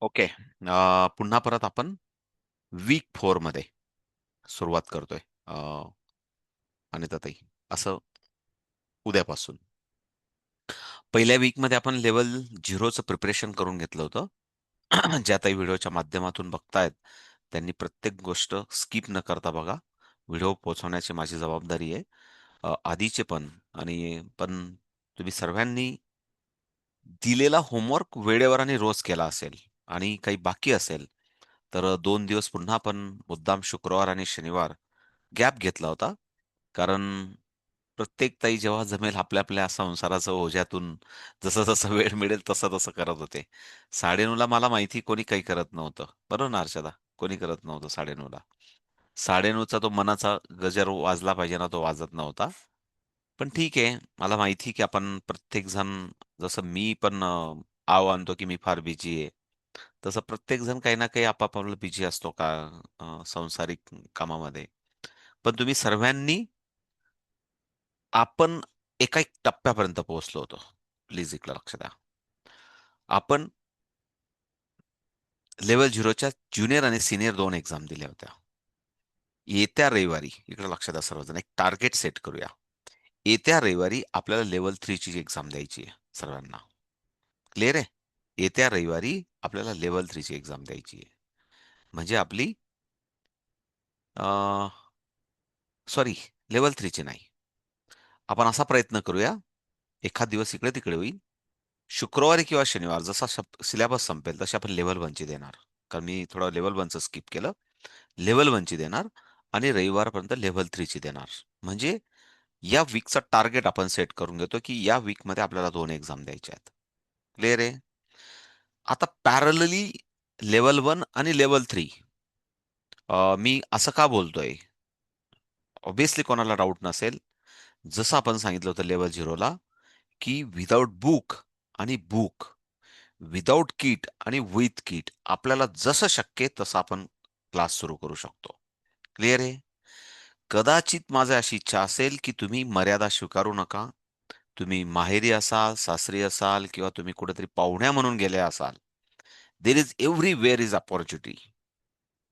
Okay. पुन्हा परत आपण वीक 4 मध्ये सुरुवात करतोय. अनिताताई, असं उद्यापासून पहिल्या वीक मध्ये आपण लेवल 0चं प्रिपरेशन करून घेतलं होतं. ज्या ताई व्हिडिओच्या माध्यमातून बघतायत त्यांनी प्रत्येक गोष्ट स्किप न करता बघा. व्हिडिओ पोहोचवण्याची माझी जबाबदारी आहे. आधीचे पण पण तुम्ही सर्वांनी दिलेला होमवर्क वेळेवर आणि रोज केला असेल आणि काही बाकी असेल तर 2 दिवस पुन्हा आपण मुद्दाम शुक्रवार आणि शनिवार गॅप घेतला होता. कारण प्रत्येक ताई जेव्हा जमेल आपल्या आपल्या संसाराचं ओझ्यातून जसं वेळ मिळेल तसं करत होते. 9:30ला मला माहिती कोणी काही करत नव्हतं. बरोबर ना अर्चना? कोणी करत नव्हतं 9:30ला. 9:30चा तो मनाचा गजर वाजला पाहिजे ना, तो वाजत नव्हता. पण ठीक आहे, मला माहिती की आपण प्रत्येकजण जसं मी पण आव आणतो की मी फार बिझी आहे. तसं प्रत्येकजण काही ना काही आपापला बिझी असतो का सांसारिक कामामध्ये. पण तुम्ही सर्वांनी आपण एका एक टप्प्यापर्यंत पोहोचलो होतो. प्लीज इकडं लक्ष द्या. आपण लेव्हल 0च्या ज्युनियर आणि सीनियर 2 एक्झाम दिल्या होत्या. येत्या रविवारी इकडे लक्ष द्या सर्वजण एक टार्गेट सेट करूया. येत्या रविवारी आपल्याला लेव्हल 3 ची एक्झाम द्यायची आहे सर्वांना. क्लिअर आहे? येत्या रविवारी आपल्याला लेव्हल 3 ची एक्झाम द्यायची आहे. म्हणजे आपली सॉरी, लेव्हल 3 ची नाही. आपण असा प्रयत्न करूया, एखाद दिवस इकडे-तिकडे होईल. शुक्रवारी किंवा शनिवार जसा सिलेबस संपेल तशी आपण लेव्हल 1 ची देणार. कारण मी थोडं लेव्हल 1 चं स्किप केलं. लेव्हल 1 ची देणार आणि रविवारपर्यंत लेव्हल 3 ची देणार. म्हणजे या वीकचा टार्गेट आपण सेट करून घेतो, की या वीकमध्ये आपल्याला 2 एक्झाम द्यायच्या आहेत. क्लिअर आहे? आता पॅरलली लेव्हल 1 आणि लेव्हल 3 मी असं का बोलतोय? ऑब्व्हियसली कोणाला डाऊट नसेल. जसं आपण सांगितलं होतं लेव्हल 0ला, की विथआऊट बुक आणि बुक, विथआऊट किट आणि विथ किट आपल्याला जसं शक्य आहे तसं आपण क्लास सुरू करू शकतो. क्लिअर आहे? कदाचित माझी अशी इच्छा असेल, की तुम्ही मर्यादा स्वीकारू नका. तुम्ही माहेरी असाल, सासरी असाल किंवा तुम्ही कुठेतरी पाहुण्या म्हणून गेले असाल. There is everywhere is opportunity.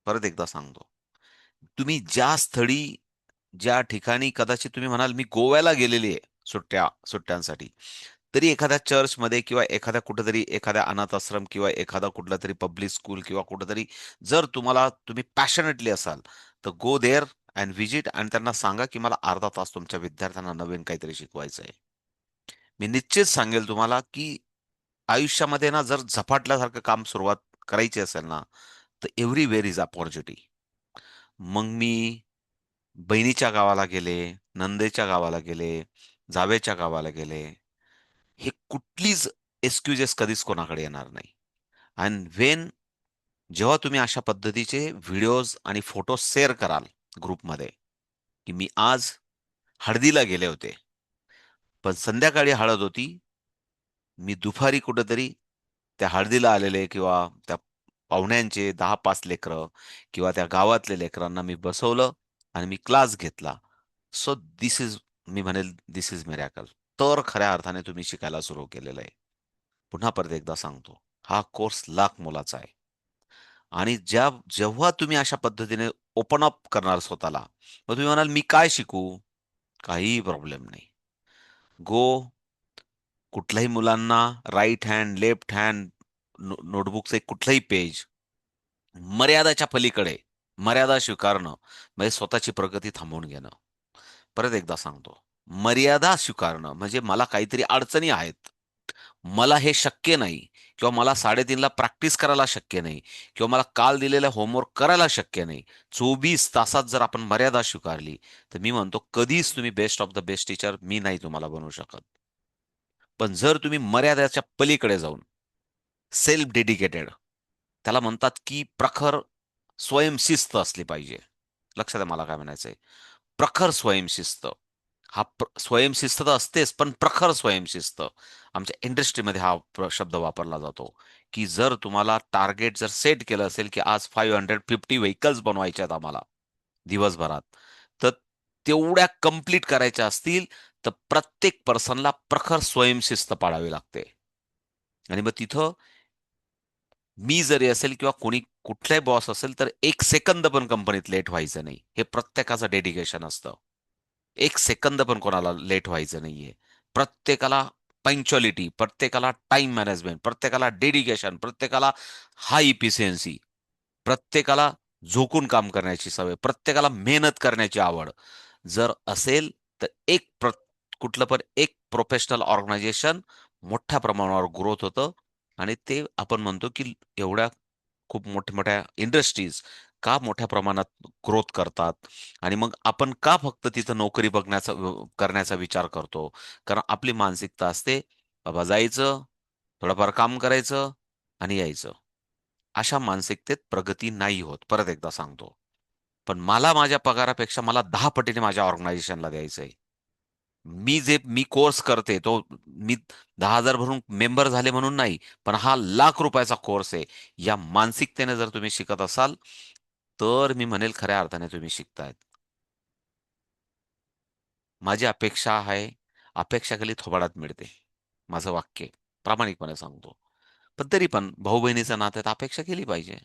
परत एकदा सांगतो. तुम्ही ज्या ठिकाणी कदाचित तुम्ही म्हणाल, "मी गोव्याला गेलेली आहे सुट्ट्यांसाठी." तरी एखाद्या चर्चमध्ये किंवा एखाद्या कुठेतरी एखाद्या अनाथ आश्रम किंवा एखादा कुठलातरी पब्लिक स्कूल किंवा कुठेतरी जर तुम्ही पॅशनेटली असाल, तर गो देअर अँड व्हिजिट आणि त्यांना सांगा, की मला अर्धा तास तुमच्या विद्यार्थ्यांना नवीन काहीतरी शिकवायचं आहे. मी निश्चित सांगेल तुम्हाला, की आयुष्यामध्ये ना जर झपाटल्यासारखं काम सुरुवात करायची असेल ना, तर एव्हरीवेअर इज अपॉर्च्युनिटी. मग मी बहिणीच्या गावाला गेले, नंदेच्या गावाला गेले, जावेच्या गावाला गेले. हे कुठलीच एक्सक्युजेस कधीच कोणाकडे येणार नाही. अँड जेव्हा तुम्ही अशा पद्धतीचे व्हिडिओज आणि फोटो शेअर कराल ग्रुपमध्ये, की मी आज हळदीला गेले होते. पण संध्याकाळी हळद होती. मी दुपारी कुठेतरी त्या हळदीला आलेले किंवा त्या पाहुण्यांचे 10-5 लेकरं किंवा त्या गावातल्या लेकरांना मी बसवलं आणि मी क्लास घेतला. सो धिस इज मी म्हणेल धिस इज मिरेकल. तर खऱ्या अर्थाने तुम्ही शिकायला सुरू केलेलं आहे. पुन्हा परत एकदा सांगतो, हा कोर्स लाख मोलाचा आहे. आणि जेव्हा तुम्ही अशा पद्धतीने ओपन अप करणार स्वतःला, मग तुम्ही म्हणाल, "मी काय शिकू?" काहीही प्रॉब्लेम नाही. गो कुठल्याही मुलांना राइट हँड, लेफ्ट हँड नोटबुकचं कुठलंही पेज मर्यादाच्या पलीकडे, मर्यादा स्वीकारणं म्हणजे स्वतःची प्रगती थांबवून घेणं. परत एकदा सांगतो, मर्यादा स्वीकारणं म्हणजे मला काहीतरी अडचणी आहेत. मला हे शक्य नाही किंवा मला 3:30ला प्रॅक्टिस करायला शक्य नाही किंवा मला काल दिलेला होमवर्क करायला शक्य नाही. 24 तासात जर आपण मर्यादा स्वीकारली, तर मी म्हणतो कधीच तुम्ही best of the best teacher मी नाही तुम्हाला बनवू शकत. पण जर तुम्ही मर्यादेच्या पलीकडे जाऊन सेल्फ डेडिकेटेड त्याला म्हणतात, की प्रखर स्वयंशिस्त असली पाहिजे. लक्षात आहे मला काय म्हणायचंय. प्रखर स्वयंशिस्त. स्वयंशिस्त तर असतेच, पण प्रखर स्वयंशिस्त. आमच्या इंडस्ट्रीमध्ये हा शब्द वापरला जातो, की जर तुम्हाला टार्गेट जर सेट केलं असेल, की आज 550 व्हेइकल्स बनवायचे आहेत आम्हाला दिवसभरात, तर तेवढ्या कंप्लीट करायच्या असतील, तर प्रत्येक पर्सनला प्रखर स्वयंशिस्त पाळावी लागते. आणि मग तिथं मी जरी असेल किंवा कोणी कुठलाही बॉस असेल तर एक सेकंद पण कंपनीत लेट व्हायचं नाही, हे प्रत्येकाचं डेडिकेशन असतं. एक सेकंद पण कोणाला लेट व्हायचं नाहीये. प्रत्येकाला पंक्च्युअलिटी, प्रत्येकाला टाइम मॅनेजमेंट, प्रत्येकाला डेडिकेशन, प्रत्येकाला हाय इफिशियन्सी, प्रत्येकाला झोकून काम करण्याची सवय, प्रत्येकाला मेहनत करण्याची आवड जर असेल तर कुठलं पण एक प्रोफेशनल ऑर्गनायझेशन मोठ्या प्रमाणावर ग्रोथ होतं. आणि ते आपण म्हणतो की एवढ्या खूप मोठ्या-मोठ्या इंडस्ट्रीज का मोठ्या प्रमाणात ग्रोथ करतात आणि मग आपण का फक्त तिथं नोकरी करण्याचा विचार करतो? कारण आपली मानसिकता असते, बाबा जायचं, थोडंफार काम करायचं आणि यायचं. अशा मानसिकतेत प्रगती नाही होत. परत एकदा सांगतो. पण मला माझ्या पगारापेक्षा मला 10 पटीने माझ्या ऑर्गनायझेशनला द्यायचंय. मी कोर्स करते तो मी 10,000 भरून मेंबर झाले म्हणून नाही, पण हा लाख रुपयाचा कोर्स आहे. या मानसिकतेने जर तुम्ही शिकत असाल, तर मी म्हणेल खऱ्या अर्थाने तुम्ही शिकतायत. माझी अपेक्षा आहे, अपेक्षा केली थोबाडात मिळते. माझं वाक्य आहे. प्रामाणिकपणे सांगतो. पण तरी पण भाऊ-बहिणीच्या नात्यात अपेक्षा केली पाहिजे.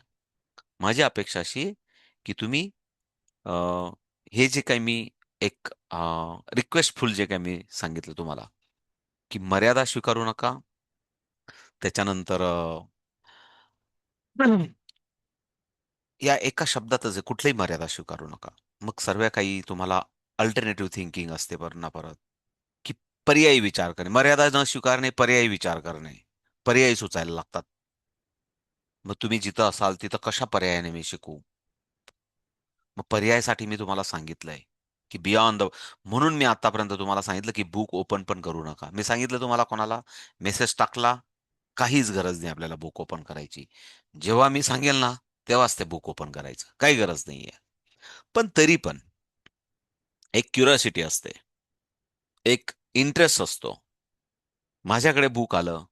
माझी अपेक्षा अशी आहे, की तुम्ही अ, हे जे काही मी एक रिक्वेस्टफुल जे काही मी सांगितलं तुम्हाला, की मर्यादा स्वीकारू नका. त्याच्यानंतर या एका शब्दातच आहे, कुठलीही मर्यादा स्वीकारू नका. मग सर्व काही तुम्हाला अल्टरनेटिव्ह थिंकिंग असते परत, की पर्यायी विचार करणे. मर्यादा न स्वीकारणे, पर्यायी विचार करणे. पर्यायी सुचायला लागतात. मग तुम्ही जिथं असाल तिथं कशा पर्यायाने मी शिकू? मग पर्यायासाठी मी तुम्हाला सांगितलंय, की बियॉन्ड द म्हणून मी आतापर्यंत तुम्हाला सांगितलं, की बुक ओपन पण करू नका. मी सांगितलं तुम्हाला कोणाला? मेसेज टाकला, काहीच गरज नाही आपल्याला बुक ओपन करायची. जेव्हा मी सांगेल ना, तेव्हाच ते बुक ओपन करायचं. काही गरज नाहीये. पण तरी पण एक क्युरिओसिटी असते. एक इंटरेस्ट असतो. माझ्याकडे बुक आलं,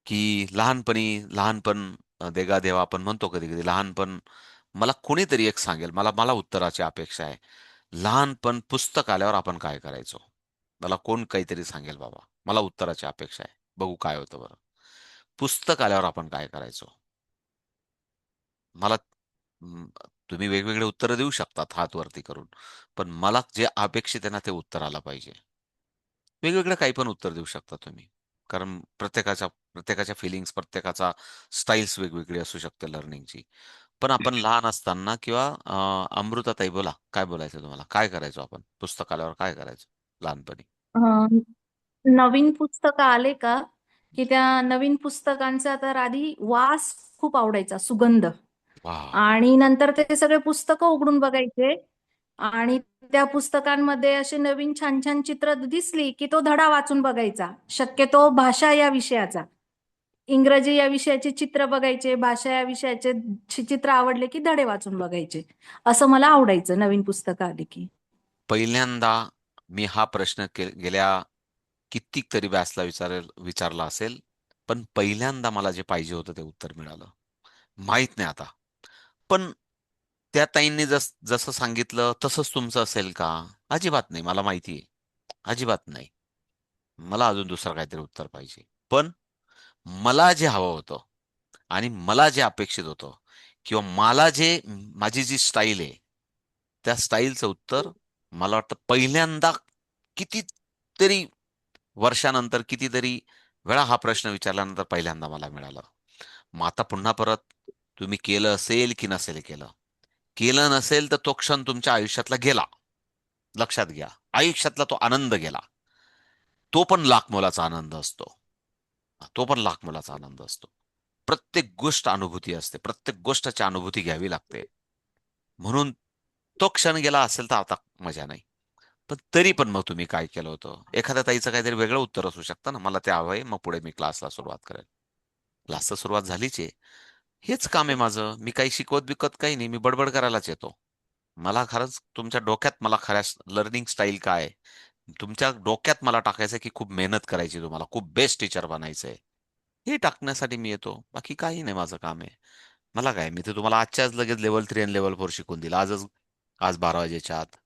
की लहानपण देगा देवा आपण म्हणतो कधी-कधी लहानपण मला कोणीतरी एक सांगेल. मला मला उत्तराची अपेक्षा आहे. लहानपण पुस्तक आल्यावर आपण काय करायचो? मला कोण काहीतरी सांगेल बाबा. मला उत्तराची अपेक्षा आहे. बघू काय होतं बरं. पुस्तक आल्यावर आपण काय करायचो? मला अं, तुम्ही वेगवेगळे उत्तरं देऊ शकतात हात वरती करून. पण मला जे अपेक्षित आहे ना, ते उत्तर आलं पाहिजे. वेगवेगळं काही पण उत्तर देऊ शकता तुम्ही. कारण प्रत्येकाच्या फिलिंग्स, प्रत्येकाचा स्टाईल्स वेगवेगळी असू शकते लर्निंगची. पण आपण लहान असताना किंवा अमृताताई बोला, काय बोलायचं तुम्हाला? काय करायचो आपण? पुस्तक काय करायचो लहानपणी? अं, नवीन पुस्तकं आले का, की त्या नवीन पुस्तकांचा तर आधी वास खूप आवडायचा, सुगंध. वाह! आणि नंतर ते सगळे पुस्तकं उघडून बघायचे आणि त्या पुस्तकांमध्ये असे नवीन छान छान चित्र दिसली, की तो धडा वाचून बघायचा. शक्यतो भाषा या विषयाचा. इंग्रजी या विषयाचे चित्र बघायचे, भाषा या विषयाचे चित्र आवडले की धडे वाचून बघायचे. असं मला आवडायचं नवीन पुस्तकं आली की. पहिल्यांदा मी हा प्रश्न गेल्या कित्येक तरी व्यासला विचारला असेल. पण पहिल्यांदा मला जे पाहिजे होतं ते उत्तर मिळालं. माहीत नाही आता. पण त्या ताईंनी जसं सांगितलं तसंच तुमचं असेल का? अजिबात नाही. मला माहिती आहे. अजिबात नाही. मला अजून दुसरं काहीतरी उत्तर पाहिजे. पण मला जे हवं होतं आणि मला जे अपेक्षित होतं किंवा माझी जी स्टाईल आहे, त्या स्टाईलचं उत्तर मला वाटतं पहिल्यांदा कितीतरी वर्षानंतर, कितीतरी वेळा हा प्रश्न विचारल्यानंतर पहिल्यांदा मला मिळालं. मग आता पुन्हा परत तुम्ही केलं असेल की नसेल केलं. केलं नसेल तर तो क्षण तुमच्या आयुष्यातला गेला. लक्षात घ्या. आयुष्यातला तो आनंद गेला. तो पण लाख मोलाचा आनंद असतो. तो पण लाख मोलाचा आनंद असतो. प्रत्येक गोष्ट अनुभूती असते. प्रत्येक गोष्टची अनुभूती घ्यावी लागते. म्हणून तो क्षण गेला असेल तर आता मजा नाही. पण तरी पण मग तुम्ही काय केलं होतं? एखाद्या ताईचं काहीतरी वेगळं उत्तर असू शकतं ना, मला ते हवंय, मग पुढे मी क्लासला सुरुवात करेल. क्लासला सुरुवात झालीच आहे. हेच काम आहे माझं. मी काही शिकवत-बिकवत काही नाही. मी बडबड करायलाच येतो. मला खरंच तुमच्या डोक्यात मला खऱ्या लर्निंग स्टाईल काय आहे? तुमच्या डोक्यात मला टाकायचं की खूप मेहनत करायची तुम्हाला, खूप बेस्ट टीचर बनायचंय. हे टाकण्यासाठी मी येतो. बाकी काही नाही माझं काम आहे. मला काय, मी तर तुम्हाला आजच्या आज लगेच लेव्हल 3 आणि लेव्हल 4 शिकवून दिलं. आज 12 वाजेच्या आत.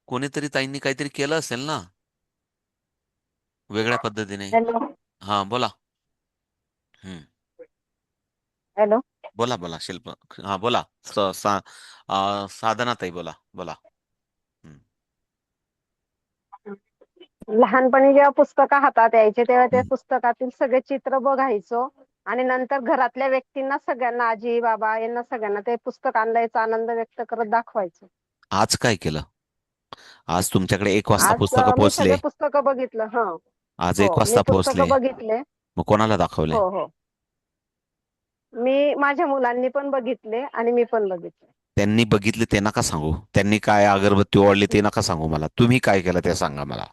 कोणीतरी ताईंनी काहीतरी केलं असेल ना, वेगळ्या पद्धतीने. हॅलो. हां, बोला. हं. हॅलो. बोला बोला शिल्प. हा बोला. साधनाताई बोला बोला. हं. लहानपणी जेव्हा पुस्तकं हातात यायचे तेव्हा त्या पुस्तकातील सगळे चित्र बघायचो आणि नंतर घरातल्या व्यक्तींना सगळ्यांना, आजी बाबा यांना सगळ्यांना ते पुस्तक आणल्याचा आनंद व्यक्त करत दाखवायचो. आज काय केलं? आज तुमच्याकडे 1 वाजता आज पुस्तकं मी पोहोचले. सगळे पुस्तकं बघितलं. हा. आज हो, एक मी वाजता पोहोचले. पुस्तकं बघितले. मग कोणाला दाखवले? हो हो. मी माझ्या मुलांनी पण बघितले आणि मी पण बघितले. त्यांनी बघितले ते नका सांगू. त्यांनी काय अगरबत्ती ओढली ते नका सांगू मला. तुम्ही काय केलं ते सांगा मला.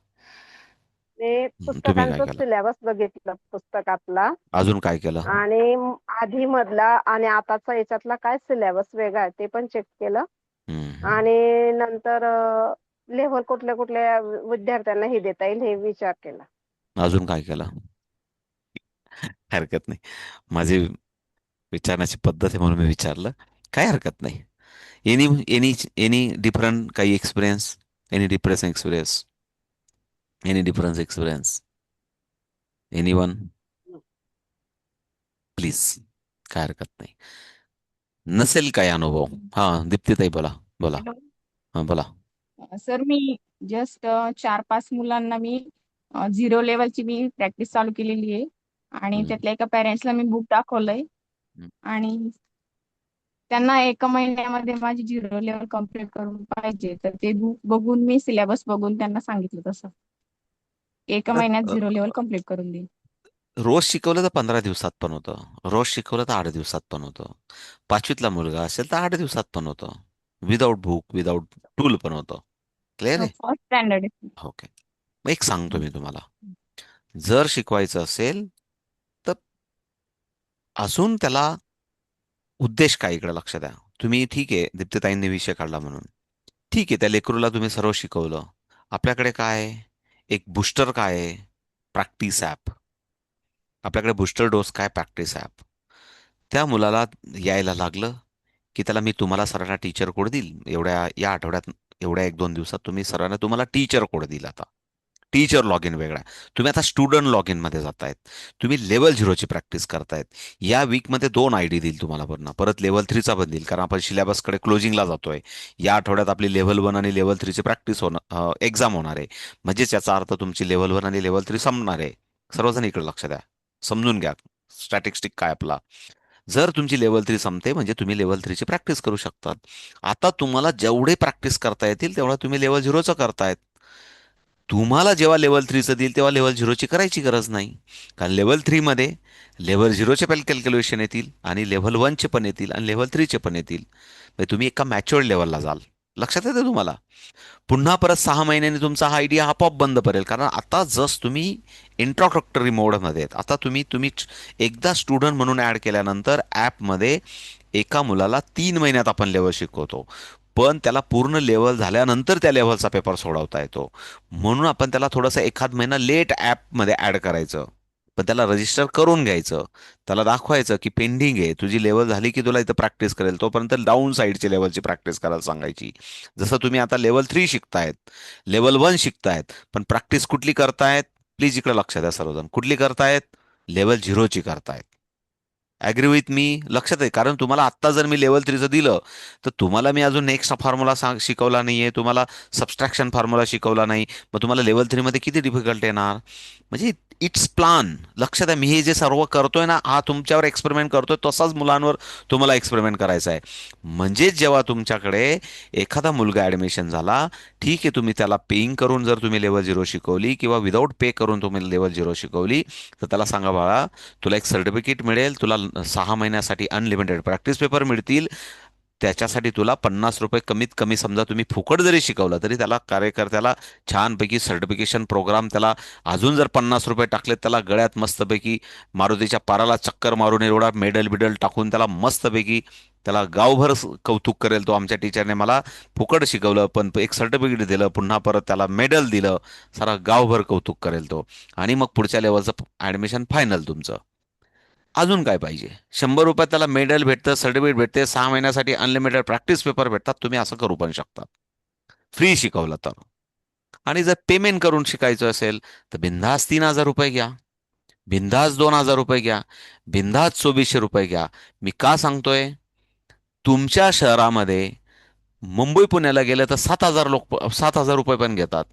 मी तुम्ही काय पुस्तकांचा केलं? सिलेबस बघितलं पुस्तकातला. अजून काय केलं? आणि आधी मधला आणि आताचा याच्यातला काय सिलेबस वेगळा आहे ते पण चेक केलं. हम्म. आणि नंतर लेव्हल कुठल्या कुठल्या विद्यार्थ्यांना हे देता येईल हे विचार केला. अजून काय केलं? हरकत नाही. माझी विचारण्याची पद्धत आहे म्हणून मी विचारलं. काय हरकत नाही. एनी एनी एनी डिफरंट काही experience? Any difference experience? Any difference experience? Any one? Please. काय हरकत नाही. नसेल काय अनुभव. हा, दीप्तीताई बोला बोला. हॅलो. हा बोला. सर मी जस्ट 4-5 मुलांना मी झिरो लेवलची मी प्रॅक्टिस चालू केलेली आहे आणि हम्म, त्यातल्या एका पेरेंट्सला मी बुक दाखवलंय हम्म. आणि त्यांना 1 महिन्यामध्ये माझी झिरो लेवल कम्प्लीट करून पाहिजे, तर ते बुक बघून मी सिलेबस बघून त्यांना सांगितलं तसं 1 महिन्यात अ, झिरो लेवल कम्प्लीट करून देईन. रोज शिकवलं तर 15 दिवसात पण होतं. रोज शिकवलं तर 8 दिवसात पण होतं. 5वीतला मुलगा असेल तर 8 दिवसात पण होतं. विदाऊट बुक विदाऊट टूल पण होतं. क्लिअर आहे? फर्स्ट स्टँडर्ड आहे. ओके. मग एक सांगतो मी तुम्हाला. जर शिकवायचं असेल तर अजून त्याला उद्देश काय, इकडे लक्ष द्या. तुम्ही ठीक आहे दीप्तीताईंनी विषय काढला म्हणून ठीक आहे, त्या लेकरूला तुम्ही सर्व शिकवलं. आपल्याकडे काय आहे? एक बूस्टर काय आहे? Practice app. आपल्याकडे बूस्टर डोस काय? Practice app. त्या मुलाला यायला लागलं की त्याला मी तुम्हाला सरांना टीचर कोड देईल या आठवड्यात, एवढ्या 1-2 दिवसात तुम्ही सरांना तुम्हाला टीचर कोड देईल. आता टीचर लॉग इन वेगळा आहे. तुम्ही आता स्टुडंट लॉग इन मध्ये जातायत. तुम्ही लेवल झिरोची प्रॅक्टिस करतायत. या वीकमध्ये 2 आयडी देईल तुम्हाला. परत लेवल 3चा पण देईल, कारण आपण सिलेबसकडे क्लोजिंगला जातोय. या आठवड्यात आपली लेव्हल 1 आणि लेव्हल 3ची प्रॅक्टिस होणार, एक्झाम होणार आहे. म्हणजेच याचा अर्थ तुमची लेव्हल 1 आणि लेव्हल 3 संपणार आहे. सर्वजण इकडे लक्ष द्या. समजून घ्या स्टॅटिस्टिक काय आपला. जर तुमची लेव्हल 3 संपते म्हणजे तुम्ही लेव्हल 3ची प्रॅक्टिस करू शकतात. आता तुम्हाला जेवढे प्रॅक्टिस करता येतील तेवढा तुम्ही लेव्हल 0चं करतायत. तुम्हाला जेव्हा लेव्हल 3चं देईल तेव्हा लेव्हल 0ची करायची गरज नाही. कारण लेव्हल 3 मध्ये लेव्हल 0चे पण कॅल्क्युलेशन येतील आणि लेव्हल 1चे पण येतील आणि लेव्हल 3चे पण येतील. म्हणजे तुम्ही एका मॅच्युअर्ड लेव्हलला जाल. लक्षात येते तुम्हाला? पुन्हा परत 6 महिन्यांनी तुमचा हा आयडिया आपोआप बंद पडेल, कारण आता जस्ट तुम्ही इंट्रोडक्टरी मोडमध्ये आहेत. आता तुम्ही तुम्ही एकदा स्टुडंट म्हणून ऍड केल्यानंतर ॲपमध्ये एका मुलाला 3 महिन्यात आपण लेवल शिकवतो. पण त्याला पूर्ण लेवल झाल्यानंतर त्या लेवलचा पेपर सोडवता येतो. म्हणून आपण त्याला थोडंसं एखाद महिना लेट ॲपमध्ये ॲड करायचं. पण त्याला रजिस्टर करून घ्यायचं. त्याला दाखवायचं की पेंडिंग आहे, तुझी लेवल झाली की तुला इथं प्रॅक्टिस करेल. तोपर्यंत डाऊन साईडची लेवलची प्रॅक्टिस करायला सांगायची. जसं तुम्ही आता लेवल 3 शिकतायत, लेवल 1 शिकतायत, पण प्रॅक्टिस कुठली करतायत? प्लीज इकडे लक्ष द्या सर्वजण. कुठली करतायत? लेवल 0ची करतायत. Agree with me? लक्षात आहे? कारण तुम्हाला आत्ता जर मी लेवल 3चं दिलं तर तुम्हाला मी अजून नेक्स्ट फॉर्म्युला शिकवला नाहीये, तुम्हाला सबस्ट्रॅक्शन फॉर्म्युला शिकवला नाही. मग तुम्हाला लेवल 3 मध्ये किती डिफिकल्ट येणार? म्हणजे इट्स प्लान. लक्षात आहे, मी हे जे सर्व करतोय ना, हा तुमच्यावर एक्सपेरिमेंट करतोय, तसाच मुलांवर तुम्हाला एक्सपेरिमेंट करायचा आहे. म्हणजेच जेव्हा तुमच्याकडे एखादा मुलगा ऍडमिशन झाला, ठीक आहे, तुम्ही त्याला पेईंग करून जर तुम्ही लेवल 0 शिकवली किंवा विदाऊट पे करून तुम्ही लेवल 0 शिकवली, तर त्याला सांगा बाळा, तुला एक सर्टिफिकेट मिळेल, तुला 6 महिन्यासाठी अनलिमिटेड प्रॅक्टिस पेपर मिळतील. त्याच्यासाठी तुला ₹50 कमीत कमी, समजा तुम्ही फुकट जरी शिकवलं तरी त्याला कार्यकर्त्याला छानपैकी सर्टिफिकेशन प्रोग्राम, त्याला अजून जर ₹50 टाकले, त्याला गळ्यात मस्तपैकी मारुतीच्या पाराला चक्कर मारून एवढा मेडल बिडल टाकून त्याला मस्तपैकी त्याला गावभर कौतुक करेल तो, आमच्या टीचरने मला फुकट शिकवलं पण एक सर्टिफिकेट दिलं, पुन्हा परत त्याला मेडल दिलं, सारा गावभर कौतुक करेल तो. आणि मग पुढच्या लेवलचं ऍडमिशन फायनल तुमचं. अजून काय पाहिजे? ₹100 त्याला मेडल भेटतं, सर्टिफिकेट भेटते, 6 महिन्यासाठी अनलिमिटेड प्रॅक्टिस पेपर भेटतात. तुम्ही असं करू पण शकता, फ्री शिकवलं तर. आणि जर पेमेंट करून शिकायचं असेल तर बिनधास्त ₹3000 घ्या. बिंदास 2,000 रुपये घ्या, बिंदास 2,400 रुपये घ्या. मी का सांगतोय? तुमच्या शहरामध्ये मुंबई पुण्याला गेलं तर 7,000 रुपये पण घेतात.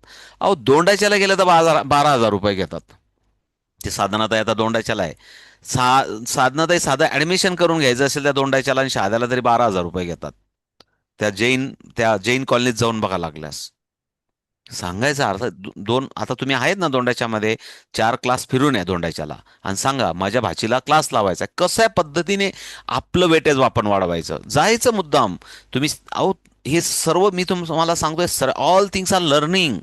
अहो दोंडाच्याला गेलं तर 12,000 रुपये घेतात. ते साधनाताई आता दोंडाच्याला आहे. साधनाताई साधं ऍडमिशन करून घ्यायचं असेल त्या दोंडाच्याला आणि शहाद्याला तरी 12,000 रुपये घेतात. त्या जैन कॉलनीत जाऊन बघा लागल्यास. सांगायचा अर्थ दोन, आता तुम्ही आहेत ना दोंडाच्यामध्ये, 4 क्लास फिरून या दोंडाच्याला आणि सांगा माझ्या भाचीला क्लास लावायचा आहे. कशा पद्धतीने आपलं वेटेज आपण वाढवायचं, जायचं मुद्दाम. तुम्ही अहो हे सर्व मी तुम्हाला सांगतोय, sir all things are learning.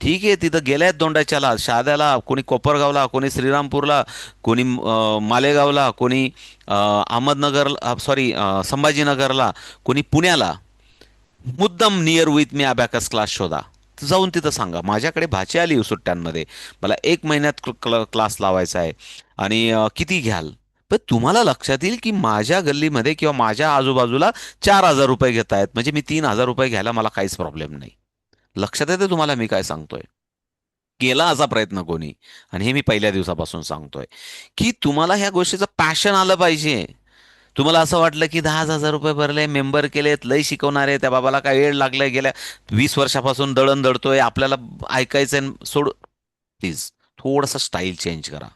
ठीक आहे, तिथं गेल्यात दोंडाच्याला, शहाद्याला, कोणी कोपरगावला, कोणी श्रीरामपूरला, कोणी मालेगावला, कोणी अहमदनगर, सॉरी संभाजीनगरला, कोणी पुण्याला. मुद्दाम near with me abacus class शोधा. जाऊन तिथं सांगा माझ्याकडे भाची आली सुट्ट्यांमध्ये, मला 1 महिन्यात क्लास लावायचा आहे आणि किती घ्याल? पण तुम्हाला लक्षात येईल की माझ्या गल्लीमध्ये किंवा माझ्या आजूबाजूला 4,000 रुपये घेत आहेत, म्हणजे मी 3,000 रुपये घ्यायला मला काहीच प्रॉब्लेम नाही. लक्षात येते तुम्हाला मी काय सांगतोय? केला असा प्रयत्न कोणी, आणि हे मी पहिल्या दिवसापासून सांगतोय की तुम्हाला ह्या गोष्टीचं पॅशन आलं पाहिजे. तुम्हाला असं वाटलं की 10,000 रुपये भरले, मेंबर केलेत, लय शिकवणारे, त्या बाबाला काय वेळ लागलाय, गेल्या 20 वर्षापासून दळण दळतोय, आपल्याला ऐकायचंय, सोड. प्लीज थोडंसं स्टाईल चेंज करा.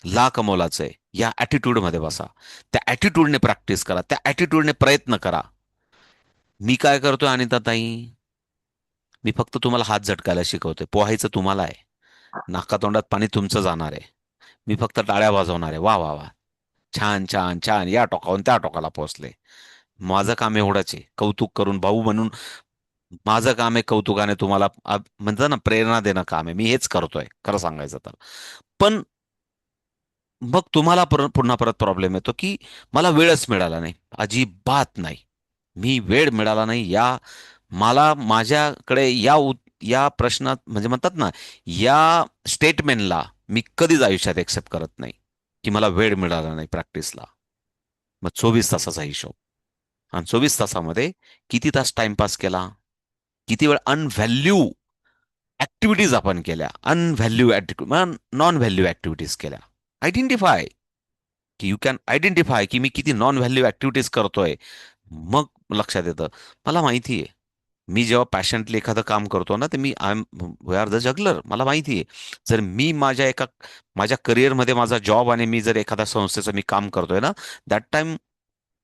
ला कमोलाचं आहे, या ॲटिट्यूडमध्ये बसा, त्या ॲटिट्यूडने प्रॅक्टिस करा, त्या ॲटिट्यूडने प्रयत्न करा. मी काय करतोय अनिताताई? मी फक्त तुम्हाला हात झटकायला शिकवतोय, पोहायचं तुम्हाला आहे, नाकातोंडात पाणी तुमचं जाणार आहे. मी फक्त टाळ्या वाजवणार आहे, वा वा वा, छान छान छान, या टोकाहून त्या टोकाला पोहोचले. माझं काम एवढंच आहे, कौतुक करून भाऊ म्हणून माझं काम आहे कौतुकाने तुम्हाला म्हणतात ना प्रेरणा देणं काम आहे, मी हेच करतोय खरं सांगायचं तर. पण मग तुम्हाला पुन्हा परत प्रॉब्लेम येतो की मला वेळच मिळाला नाही. अजिबात नाही, मी वेळ मिळाला नाही या मला माझ्याकडे या प्रश्नात, म्हणजे म्हणतात ना, या स्टेटमेंटला मी कधीच आयुष्यात एक्सेप्ट करत नाही की मला वेळ मिळाला नाही प्रॅक्टिसला. मग 24 तासाचा हिशोब, आणि 24 तासामध्ये किती तास टाइमपास केला, किती वेळ अनव्हॅल्यू ऍक्टिव्हिटीज आपण केल्या, अनव्हॅल्यू नॉन व्हॅल्यू ऍक्टिव्हिटीज केल्या. आयडेंटिफाय की यू कॅन आयडेंटिफाय की मी किती नॉन व्हॅल्यू ऍक्टिव्हिटीज करतोय. मग लक्षात येतं मला माहिती आहे, मी जेव्हा पॅशनटली एखादं काम करतो ना, ते मी वी आर द जगलर. मला माहिती आहे, जर मी माझ्या करिअरमध्ये माझा जॉब आणि मी जर एखाद्या संस्थेचं मी काम करतोय ना, दॅट टाइम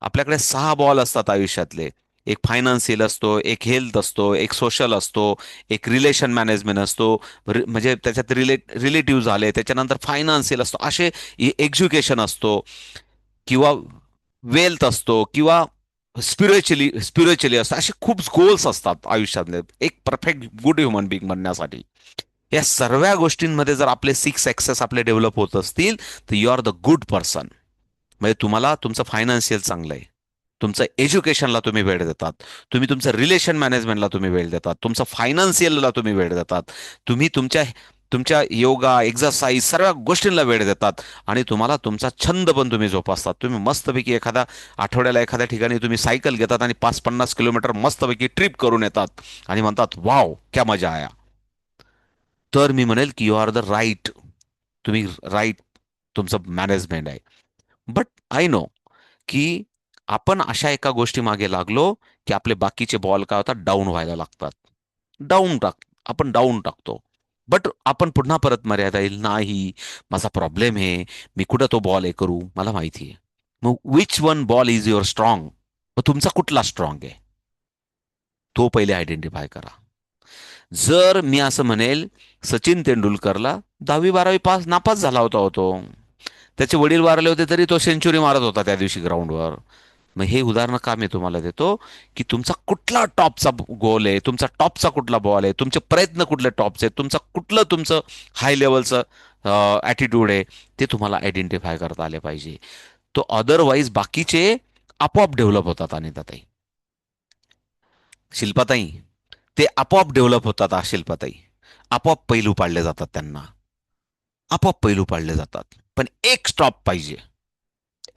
आपल्याकडे 6 बॉल असतात आयुष्यातले. एक फायनान्शियल असतो, एक हेल्थ असतो, एक सोशल असतो, एक रिलेशन मॅनेजमेंट असतो, म्हणजे त्याच्यात रिलेटिव्ह झाले, त्याच्यानंतर फायनान्शियल असतो, असे एज्युकेशन असतो, किंवा वेल्थ असतो, किंवा स्पिरिच्युअली असतं. असे खूप गोल्स असतात आयुष्यातले एक परफेक्ट गुड ह्युमन बिंग बनण्यासाठी. या सर्व गोष्टींमध्ये जर आपले 6 ऍक्सेस आपले डेव्हलप होत असतील तर you are the good person. म्हणजे तुम्हाला तुमचं फायनान्शियल चांगलं आहे, तुमचं एज्युकेशनला तुम्ही वेळ देतात, तुम्ही तुमचं रिलेशन मॅनेजमेंटला तुम्ही वेळ देतात, तुमचं फायनान्शियलला तुम्ही वेळ देतात, तुम्ही तुमच्या तुमच्या योगा एक्झरसाईज सर्व गोष्टींना वेळ देतात, आणि तुम्हाला तुमचा छंद पण तुम्ही जोपासतात. तुम्ही मस्तपैकी आठवड्याला एखाद्या ठिकाणी तुम्ही सायकल घेतात आणि 5-50 किलोमीटर मस्तपैकी ट्रिप करून येतात आणि म्हणतात वाव क्या मजा आया. तर मी म्हणेल की यू आर द राईट, तुम्ही राईट, तुमचं मॅनेजमेंट आहे. बट आय नो की आपण अशा एका गोष्टी मागे लागलो की आपले बाकीचे बॉल काय होतात, डाऊन व्हायला लागतात. आपण डाऊन टाकतो. बट आपण पुन्हा परत मर्यादा येईल, नाही माझा प्रॉब्लेम आहे, मी कुठं तो बॉल हे करू, मला माहिती आहे. मग which one ball is your strong, मग तुमचा कुठला स्ट्रॉंग आहे तो पहिले आयडेंटिफाय करा. जर मी असं म्हणेल, सचिन तेंडुलकरला 10वी-12वी नापास झाला होता. त्याचे वडील वारले होते तरी तो सेंचुरी मारत होता त्या दिवशी ग्राउंडवर. मग हे उदाहरण का मी तुम्हाला देतो की तुमचा कुठला टॉपचा गोल आहे, तुमचा टॉपचा कुठला बॉल आहे, तुमचे प्रयत्न कुठले टॉपचे आहेत, तुमचं हाय लेवलचं ॲटिट्यूड आहे, ते तुम्हाला आयडेंटिफाय करता आले पाहिजे. तो अदरवाईज बाकीचे आपोआप डेव्हलप होतात. आणि ताई, शिल्पाताई, ते आपोआप डेव्हलप होतात. शिल्पाताई, आपोआप पैलू पाडले जातात, त्यांना आपोआप पैलू पाडले जातात. पण एक स्टॉप पाहिजे,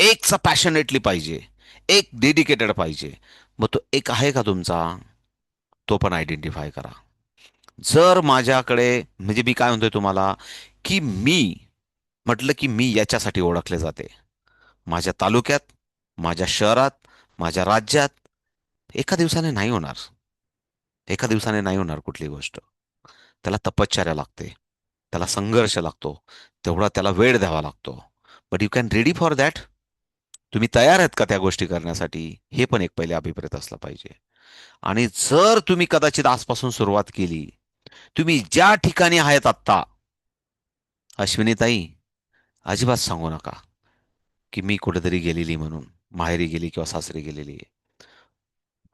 एकचा पॅशनेटली पाहिजे, एक डेडिकेटेड पाहिजे. मग तो एक आहे का तुमचा, तो पण आयडेंटिफाय करा. जर माझ्याकडे, म्हणजे मी काय म्हणतोय तुम्हाला की मी म्हटलं की मी याच्यासाठी ओळखले जाते. माझ्या तालुक्यात, माझ्या शहरात, माझ्या राज्यात एका दिवसाने नाही होणार. एका दिवसाने नाही होणार कुठली गोष्ट. त्याला तपश्चर्या लागते, त्याला संघर्ष लागतो, तेवढा त्याला वेळ द्यावा लागतो. But you can ready for that. तुम्ही तयार आहेत का त्या गोष्टी करण्यासाठी? हे पण एक पहिले अभिप्रेत असलं पाहिजे. आणि जर तुम्ही कदाचित आजपासून सुरुवात केली, तुम्ही ज्या ठिकाणी आहेत आत्ता, अश्विनीताई, अजिबात सांगू नका की मी कुठेतरी गेलेली म्हणून, माहेरी गेली किंवा सासरी गेलेली आहे.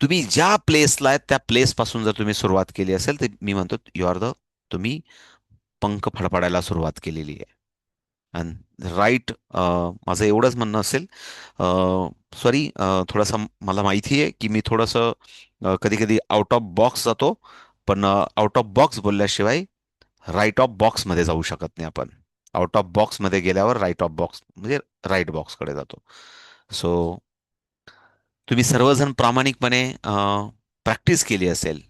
तुम्ही ज्या प्लेसला आहेत त्या प्लेस पासून जर तुम्ही सुरुवात केली असेल तर मी म्हणतो यू आर द, तुम्ही पंख फडफडायला सुरुवात केलेली आहे. आणि राईट, माझं एवढंच म्हणणं असेल. सॉरी, थोडंसं मला माहिती आहे की मी थोडंसं कधी कधी आउट ऑफ बॉक्स जातो, पण आउट ऑफ बॉक्स बोलल्याशिवाय राईट ऑफ बॉक्समध्ये जाऊ शकत नाही आपण. आउट ऑफ बॉक्समध्ये गेल्यावर राईट ऑफ बॉक्स म्हणजे राईट बॉक्सकडे जातो. सो तुम्ही सर्वजण प्रामाणिकपणे प्रॅक्टिस केली असेल.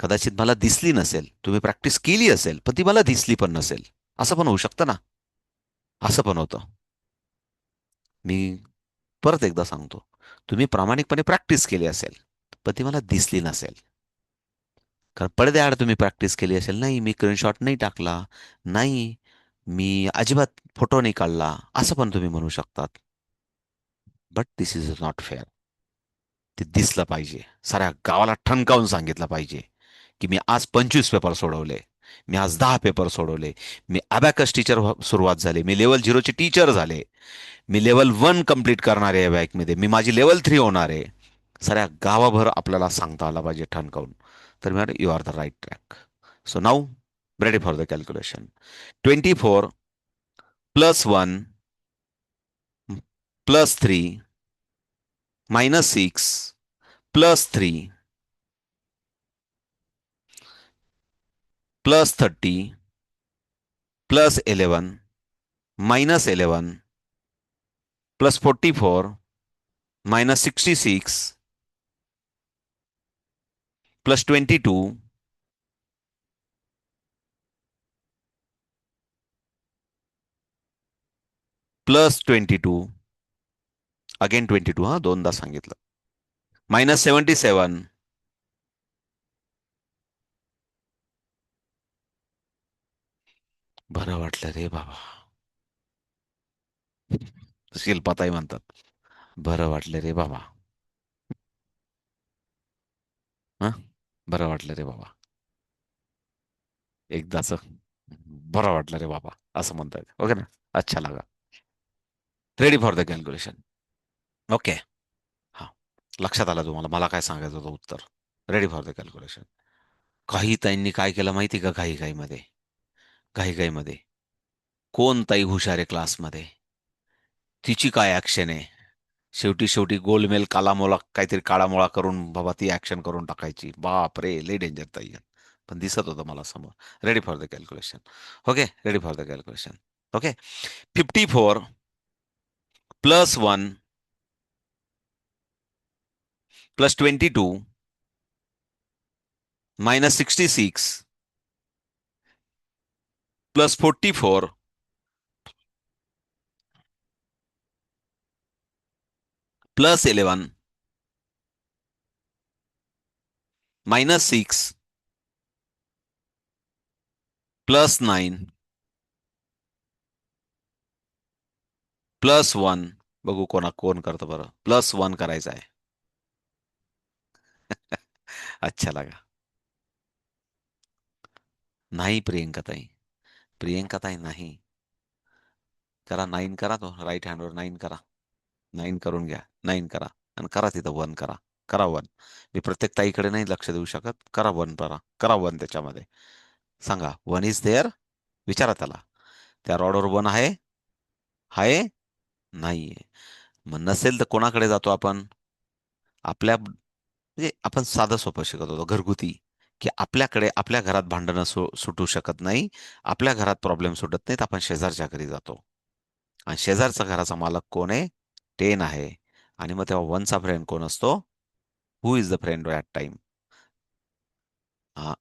कदाचित मला दिसली नसेल, तुम्ही प्रॅक्टिस केली असेल पण ती मला दिसली पण नसेल. असं पण होऊ शकतं ना. असं पण होतं. मी परत एकदा सांगतो, तुम्ही प्रामाणिकपणे प्रॅक्टिस केली असेल पण ती मला दिसली नसेल. कारण पडद्याआड तुम्ही प्रॅक्टिस केली असेल, नाही मी स्क्रीनशॉट नाही टाकला, नाही मी अजिबात फोटो नाही काढला, असं पण तुम्ही म्हणू शकतात. But this is not fair. ते दिसलं पाहिजे, साऱ्या गावाला ठणकावून सांगितलं पाहिजे की मी आज 25 पेपर सोडवले, मी आज 10 पेपर सोडवले, मी अबॅकस टीचर सुरुवात झाली, मी लेवल 0चे टीचर झाले, मी लेवल 1 कंप्लीट करणार आहे बॅकमध्ये, मी माझी लेवल 3 होणार आहे. साऱ्या गावाभर आपल्याला सांगता आला पाहिजे ठणकावून. तर मी you are the right track. So now ready for the calculation. 24 plus 1 plus 3 minus 6 plus 3 plus 30 plus 11 minus 11 plus 44 minus 66 plus 22 plus 22 again 22, हा दोनदा सांगितलं, मायनस 77 बरं वाटलं रे बाबा. शिल्पाताई म्हणतात बरं वाटलं रे बाबा. हा, बरं वाटलं रे बाबा. एकदाच बरं वाटलं रे बाबा असं म्हणतायत. ओके ना. अच्छा लागा. Ready for the calculation. Okay. हा, लक्षात आलं तुम्हाला मला काय सांगायचं होतं उत्तर. Ready for the calculation. काही ताईंनी काय केलं माहिती का? घाईघाईमध्ये कोण ताई हुशार आहे क्लासमध्ये, तिची काय ऍक्शन आहे, शेवटी शेवटी गोलमेल कालामोला काहीतरी काळामोळा करून बाबा ती ऍक्शन करून टाकायची. बाप रे, लय डेंजर ताई आहे. पण दिसत होतं मला समोर. Ready for the calculation. Okay, ready for the calculation. Okay. 54 plus 1 plus 22 minus 66 plus 44 plus 11 minus 6 plus 9 plus 1. बघू कोण करतं बरं. प्लस 1 करायचं आहे. अच्छा लगा. नाही प्रियंका ताई नाही. करा 9 करा, तो राईट हँडवर 9 करा. 9 करून घ्या. 9 करा आणि करा तिथं 1 करा. करा 1. मी प्रत्येक ताईकडे नाही लक्ष देऊ शकत. करा 1 करा. करा 1 त्याच्यामध्ये. सांगा 1 इज देअर. विचारा त्याला, त्या रॉडवर 1 आहे? आहे? नाहीये. मग नसेल तर कोणाकडे जातो आपण? आपल्या म्हणजे आपण साधं सोपं शिकत होतो घरगुती, की आपल्याकडे आपल्या घरात भांडणं सुटू शकत नाही, आपल्या घरात प्रॉब्लेम सुटत नाहीत, आपण शेजारच्या घरी जातो. आणि शेजारचा घराचा मालक कोण आहे? 10 आहे. आणि मग तेव्हा 1चा फ्रेंड कोण असतो? Who is the friend at time? हा,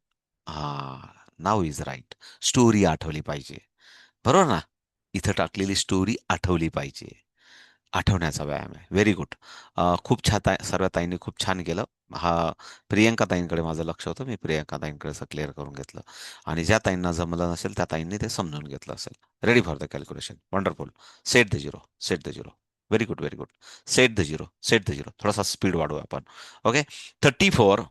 हा, नाव इज राईट. स्टोरी आठवली पाहिजे, बरोबर ना? इथं टाकलेली स्टोरी आठवली पाहिजे. आठवण्याचा व्यायाम आहे. Very good. खूप छान सर्व ताईंनी खूप छान केलं. हा प्रियंका ताईंकडे माझं लक्ष होतं. मी प्रियंका ताईंकडे क्लिअर करून घेतलं आणि ज्या ताईंना जमलं नसेल त्या ताईंनी ते समजून घेतलं असेल. Ready for the calculation. Wonderful. Set the zero. Set the zero. Very good, very good. Set the zero. Set the zero. थोडासा स्पीड वाढवू आपण. Okay. 34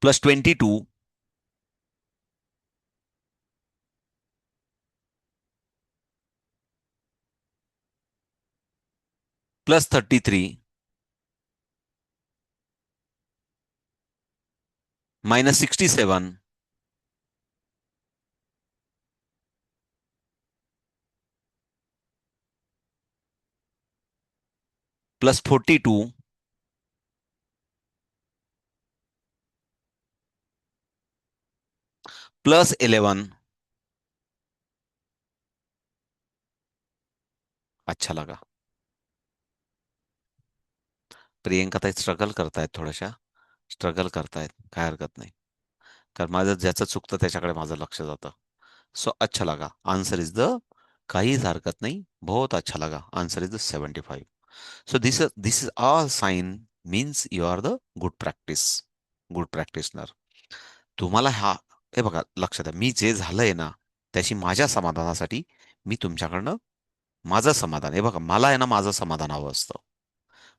plus 22 plus 33 minus 67 plus 42 plus 11. अच्छा लगा. प्रियंका ताई स्ट्रगल करतायत, थोड्याशा स्ट्रगल करतायत, काय हरकत नाही. कारण माझं ज्याचं चुकतं त्याच्याकडे माझं लक्ष जातं. सो अच्छा लगा. आन्सर इज द, काहीच हरकत नाही. बहुत अच्छा लगा. Answer is the 75. So this is all sign means you are the good practice, good practitioner. तुम्हाला हे बघा लक्षात द्या, मी जे झालंय ना त्याची माझ्या समाधानासाठी मी तुमच्याकडनं माझं समाधान, हे बघा मला आहे ना माझं समाधान हवं असतं.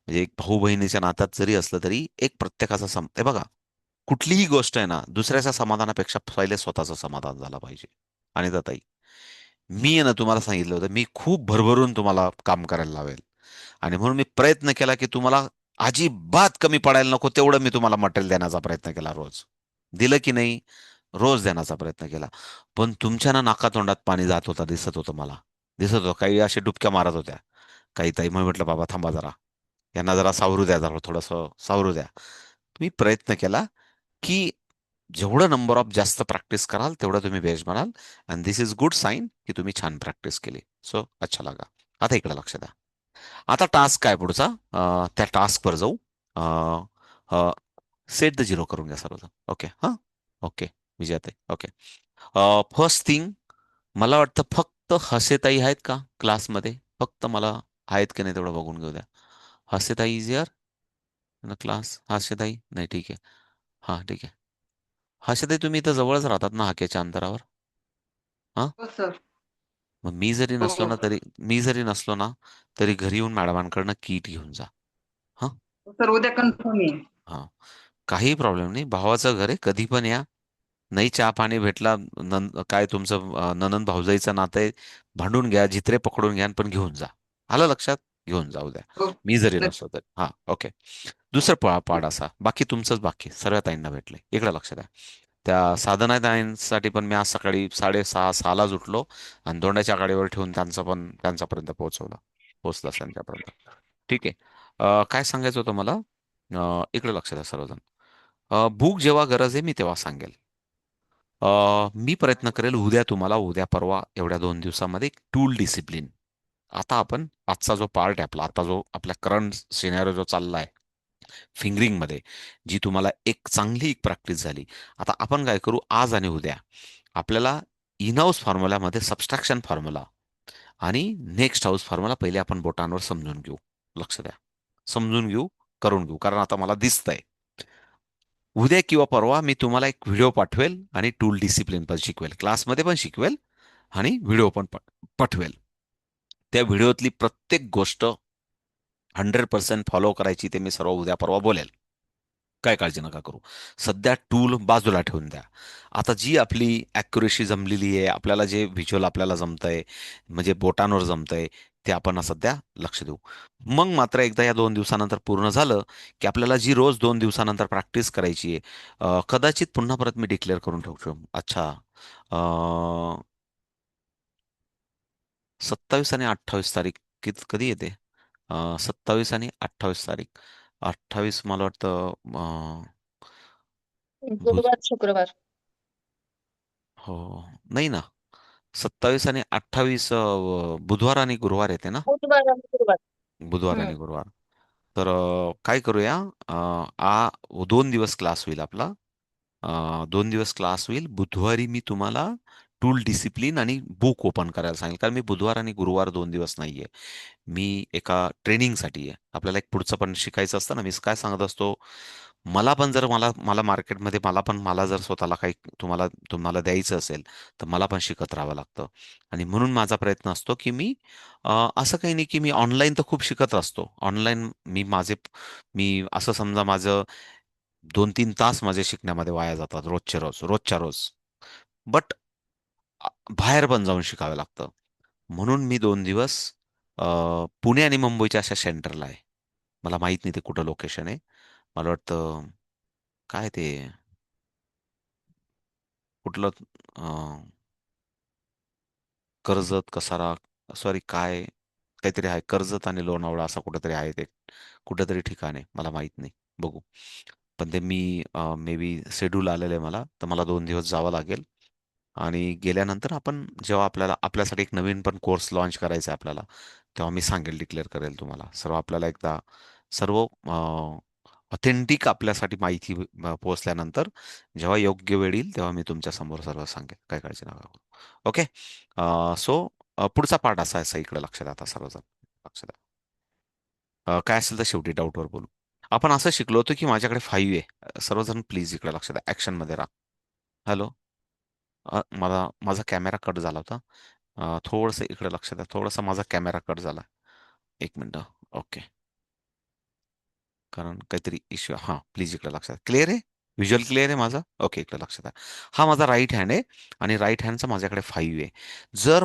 म्हणजे एक भाऊ बहिणीच्या नात्यात जरी असलं तरी एक प्रत्येकाचा हे बघा, कुठलीही गोष्ट आहे ना दुसऱ्याच्या समाधानापेक्षा पहिले स्वतःचं समाधान झालं पाहिजे. आणि ताई, मी आहे ना तुम्हाला सांगितलं होतं मी खूप भरभरून तुम्हाला काम करायला लावेल आणि म्हणून मी प्रयत्न केला की तुम्हाला अजिबात कमी पडायला नको तेवढं मी तुम्हाला मटेरियल देण्याचा प्रयत्न केला. रोज दिलं की नाही, रोज देण्याचा प्रयत्न केला. पण तुमच्या ना नाकातोंडात पाणी जात होता, दिसत होतं मला, दिसत होतं. काही असे डुबक्या मारत होत्या काही ताई. मग म्हटलं बाबा थांबा जरा, यांना जरा सावरू द्या, जरा थोडंसं सावरू द्या. मी प्रयत्न केला की जेवढं नंबर ऑफ जास्त प्रॅक्टिस कराल तेवढं तुम्ही बेस्ट बनाल. And this is good sign की तुम्ही छान प्रॅक्टिस केली. सो अच्छा लागा. आता इकडे लक्ष द्या. आता टास्क काय पुढचा, त्या टास्कवर जाऊ. सेट द झिरो करून घ्या सर्वजण. ओके. हां. ओके. विजयाताई. ओके. फर्स्ट थिंग, मला वाटतं फक्त हसेताई आहेत का क्लासमध्ये? फक्त मला आहेत की नाही तेवढं बघून घेऊ द्या. हसेताई इज हिअर क्लास? हसेताई नाही, ठीक आहे. हां, ठीक आहे. हर्षदाई तुम्ही इथं जवळच राहतात ना हाकेच्या अंतरावर? हा. हो सर. मग हो मी जरी नसलो ना तरी घरी येऊन मॅडमांकडनं किट घेऊन जा. हा. सर, उद्या कन्फर्म आहे. हा. काही प्रॉब्लेम नाही. भावाचं घर आहे, कधी पण या. नाही चहा पाणी भेटला, काय तुमचं ननंद भाऊजाईचं नातं आहे, भांडून घ्या, जित्रे पकडून घ्या, पण घेऊन जा. आलं लक्षात? घेऊन जाऊ द्या, हो मी जरी नक्की. नसलो तरी. हा. ओके. दुसरं पाड असा, बाकी तुमचंच बाकी सर्व ताईंना भेटले. इकडे लक्ष द्या. त्या साधना ताईंसाठी पण मी आज सकाळी 6:30-6:00लाच उठलो आणि दोंड्याच्या गाडीवर ठेवून त्यांच्यापर्यंत पोहोचला त्यांच्यापर्यंत. ठीक आहे. काय सांगायचं होतं मला, इकडे लक्ष द्या सर्वजण. भूक जेव्हा गरज आहे मी तेव्हा सांगेल. मी प्रयत्न करेल उद्या तुम्हाला, उद्या परवा एवढ्या 2 दिवसामध्ये टूल डिसिप्लिन. आता आपण आजचा जो पार्ट आहे आपला, आता जो आपल्या करंट सिनेरिओ जो चाललाय फिंगरिंग मध्ये, जी तुम्हाला एक चांगली प्रॅक्टिस झाली. आता आपण काय करू, आज आणि उद्या आपल्याला इन हाऊस फॉर्म्युलामध्ये सबस्ट्रॅक्शन फॉर्म्युला आणि नेक्स्ट हाऊस फॉर्म्युला पहिले आपण बोटांवर समजून घेऊ. लक्ष द्या. समजून घेऊ, करून घेऊ. कारण आता मला दिसतंय उद्या किंवा परवा मी तुम्हाला एक व्हिडिओ पाठवेल आणि टूल डिसिप्लिन पण शिकवेल, क्लासमध्ये पण शिकवेल आणि व्हिडिओ पण पाठवेल. त्या व्हिडिओतली प्रत्येक गोष्ट 100% फॉलो करायची, ते मी सर्व उद्या परवा बोलेल. काय काळजी नका करू. सध्या टूल बाजूला ठेवून द्या. आता जी आपली ॲक्युरेसी जमलेली आहे, आपल्याला जे व्हिज्युअल आपल्याला जमतंय, म्हणजे बोटांवर जमतंय, ते आपण सध्या लक्ष देऊ. मग मात्र एकदा या 2 दिवसानंतर पूर्ण झालं की आपल्याला जी रोज 2 दिवसानंतर प्रॅक्टिस करायची आहे, कदाचित पुन्हा परत मी डिक्लेअर करून ठेवतो. अच्छा. 27 आणि 28 तारीख कधी येते? 27 आणि 28 तारीख. 28 मला वाटतं बुध गुरुवार शुक्रवार. हो. नाही ना. 27 आणि 28 बुधवार आणि गुरुवार येते ना? बुधवार आणि गुरुवार. बुधवार आणि गुरुवार. तर काय करूया, 2 दिवस क्लास होईल आपला. 2 दिवस क्लास होईल. बुधवारी मी तुम्हाला टूल डिसिप्लिन आणि बुक ओपन करायला सांगेल, कारण मी बुधवार आणि गुरुवार 2 दिवस नाहीये. मी एका ट्रेनिंगसाठी आहे. आपल्याला एक पुढचं पण शिकायचं असतं ना. मी काय सांगत असतो, मला पण जर मला मला मार्केटमध्ये मला जर स्वतःला काही तुम्हाला तुम्हाला द्यायचं असेल, तर मला पण शिकत राहावं लागतं. आणि म्हणून माझा प्रयत्न असतो की मी असं काही नाही की मी ऑनलाईन तर खूप शिकत असतो. ऑनलाईन मी असं समजा माझं 2-3 तास माझे शिकण्यामध्ये वाया जातात रोजच्या रोज, रोजच्या रोज. बट बाहेर पण जाऊन शिकावं लागतं. म्हणून मी 2 दिवस अ, पुणे आणि मुंबईच्या अशा सेंटरला आहे. मला माहित नाही ते कुठं लोकेशन आहे. मला वाटतं काय ते कुठलं कर्जत कसारा, सॉरी काय काहीतरी आहे, कर्जत आणि लोणावळा असं कुठेतरी आहे ते, कुठेतरी ठिकाण आहे, मला माहित नाही. बघू. पण ते मी मे बी शेड्यूल आलेलं आहे मला, तर मला 2 दिवस जावं लागेल. आणि गेल्यानंतर आपण जेव्हा आपल्यासाठी एक नवीन पण कोर्स लॉन्च करायचा आहे आपल्याला, तेव्हा मी सांगेल, डिक्लेअर करेल तुम्हाला सर्व. आपल्याला एकदा सर्व ऑथेंटिक आपल्यासाठी माहिती पोहोचल्यानंतर जेव्हा योग्य वेळ येईल तेव्हा मी तुमच्या समोर सर्व सांगेल, काय काळजी नका करू. ओके. सो पुढचा पार्ट असा असा इकडे लक्ष द्या आता सर्वजण. लक्ष द्या. काय असेल तर शेवटी डाऊटवर बोलू. आपण असं शिकलो होतो की माझ्याकडे 5 आहे. सर्वजण प्लीज इकडे लक्ष द्या, ऍक्शन मध्ये राहा. हॅलो. माझा कॅमेरा कट झाला होता. थोडंसं इकडे लक्ष द्या, थोडासा माझा कॅमेरा कट झाला. 1 मिनिट. ओके. कारण काहीतरी इश्यू. हां, प्लीज इकडे लक्षात. क्लिअर आहे? व्हिज्युअल क्लिअर आहे माझा? ओके, इकडे लक्षात आहे. हा माझा राईट हँड आहे आणि राईट हँडचा माझ्याकडे 5 आहे. जर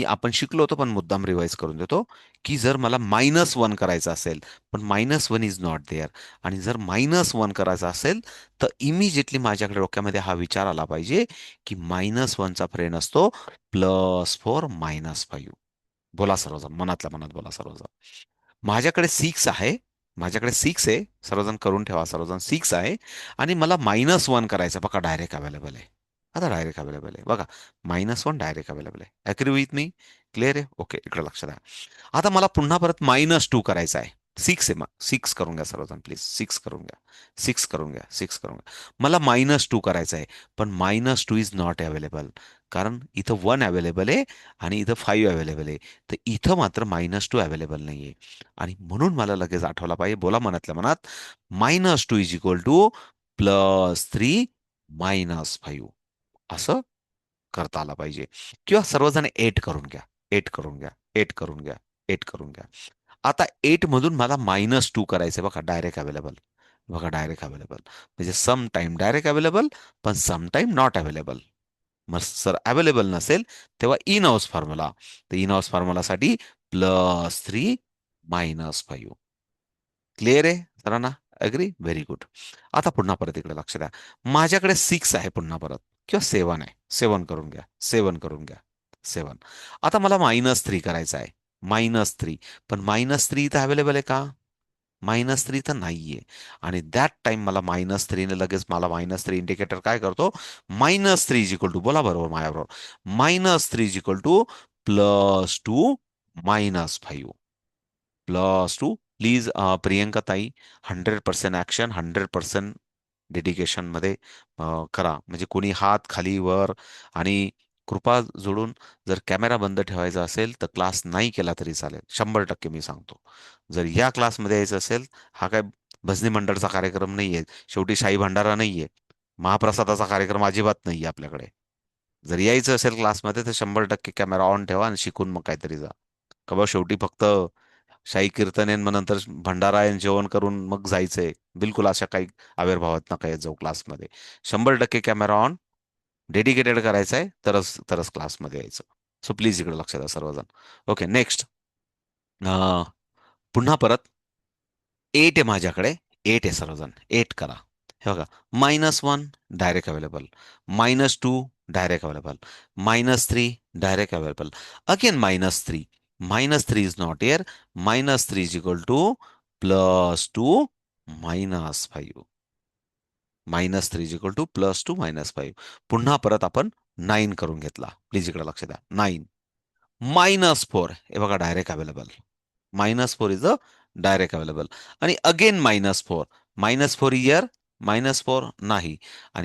आपण शिकलो होतो, पण मुद्दाम रिवाइज करून देतो, की जर मला -1 करायचं असेल, पण -1 इज नॉट देअर, आणि जर -1 करायचं असेल, तर इमिजिएटली माझ्याकडे डोक्यामध्ये हा विचार आला पाहिजे, की -1चा फ्रेंड असतो +4 -5. बोला सर्वजण, मनातल्या मनात बोला सर्वजण. माझ्याकडे 6 आहे. माझ्याकडे 6 आहे. सर्वजण करून ठेवा, सर्वजण 6 आहे. आणि मला -1 करायचं, बघा डायरेक्ट अवेलेबल आहे. आता डायरेक्ट अवेलेबल आहे बघा. -1 डायरेक्ट अवेलेबल आहे. Agree with me? क्लिअर आहे? ओके, इकडे लक्ष द्या. आता मला पुन्हा परत -2 करायचा आहे. 6 आहे, मग 6 करून घ्या सर्वजण प्लीज. 6 करून घ्या. 6 करून घ्या. 6 करून घ्या. मला -2 करायचं आहे, पण -2 इज नॉट अवेलेबल. कारण इथं 1 अवेलेबल आहे आणि इथं 5 अवेलेबल आहे. तर इथं मात्र -2 अवेलेबल नाहीये. आणि म्हणून मला लगेच आठवला पाहिजे, बोला मनातल्या मनात, -2 इज इक्वल टू +3 -5 असं करता आलं पाहिजे. किंवा सर्वजण 8 करून घ्या. 8 करून घ्या. 8 करून घ्या. 8 करून घ्या. आता 8 मधून मला -2 करायचं, बघा डायरेक्ट अवेलेबल. बघा डायरेक्ट अवेलेबल म्हणजे सम टाइम डायरेक्ट अवेलेबल, पण सम टाइम नॉट अवेलेबल. मग सर अवेलेबल नसेल तेव्हा इन हाऊस फॉर्म्युला. तर इन हाऊस फॉर्म्युलासाठी +3 -5. क्लिअर आहे सरांना? अग्री? Very good. आता पुन्हा परत इकडे लक्ष द्या. माझ्याकडे 6 आहे पुन्हा परत, किंवा 7 आहे. 7 करून घ्या. 7 करून घ्या. 7. आता मला -3 करायचं आहे. -3. पण -3 इथं अवेलेबल आहे का? -3 तर नाहीये. आणि दॅट टाइम मला -3 ने लगेच मला -3 इंडिकेटर काय करतो? -3 इज इक्वल टू, बोला बरोबर माझ्याबरोबर, -3 is equal to +2 -5. +2. Please Priyanka ताई, 100% ऍक्शन, 100% डेडिकेशन मध्ये करा. म्हणजे कोणी हात खाली वर, आणि कृपा जोडून, जर कॅमेरा बंद ठेवायचा असेल तर क्लास नाही केला तरी चालेल. 100% मी सांगतो. जर या क्लासमध्ये यायचं असेल, हा काय भजनी मंडळचा कार्यक्रम नाहीये, शेवटी शाही भंडारा नाहीये, महाप्रसादाचा कार्यक्रम अजिबात नाहीये आपल्याकडे. जर यायचं असेल क्लासमध्ये तर 100% कॅमेरा ऑन ठेवा आणि शिकून मग काहीतरी जा. का बा शेवटी फक्त शाही कीर्तन आहे, मग नंतर भंडारा आहे, जेवण करून मग जायचंय. बिलकुल अशा काही आविर्भावात नका येत जाऊ क्लासमध्ये. 100% कॅमेरा ऑन, डेडिकेटेड करायचं आहे, तरच तरच क्लासमध्ये यायचं. सो प्लीज इकडे लक्ष द्या सर्वजण. Okay, next. पुन्हा परत 8 आहे माझ्याकडे. 8 आहे सर्वजण. 8 करा. हे बघा, -1 direct available, -2 direct available, -3 direct available, again -3. -3 is not here. -3 is equal to +2 -5. -3 is equal to +2 -5. पुन्हा परत आपण 9 करून घेतला. प्लीज इकडे लक्ष द्या. 9. -4 हे बघा direct available. -4 is a direct available. आणि अगेन -4. -4 इयर, -4 नाही. आणि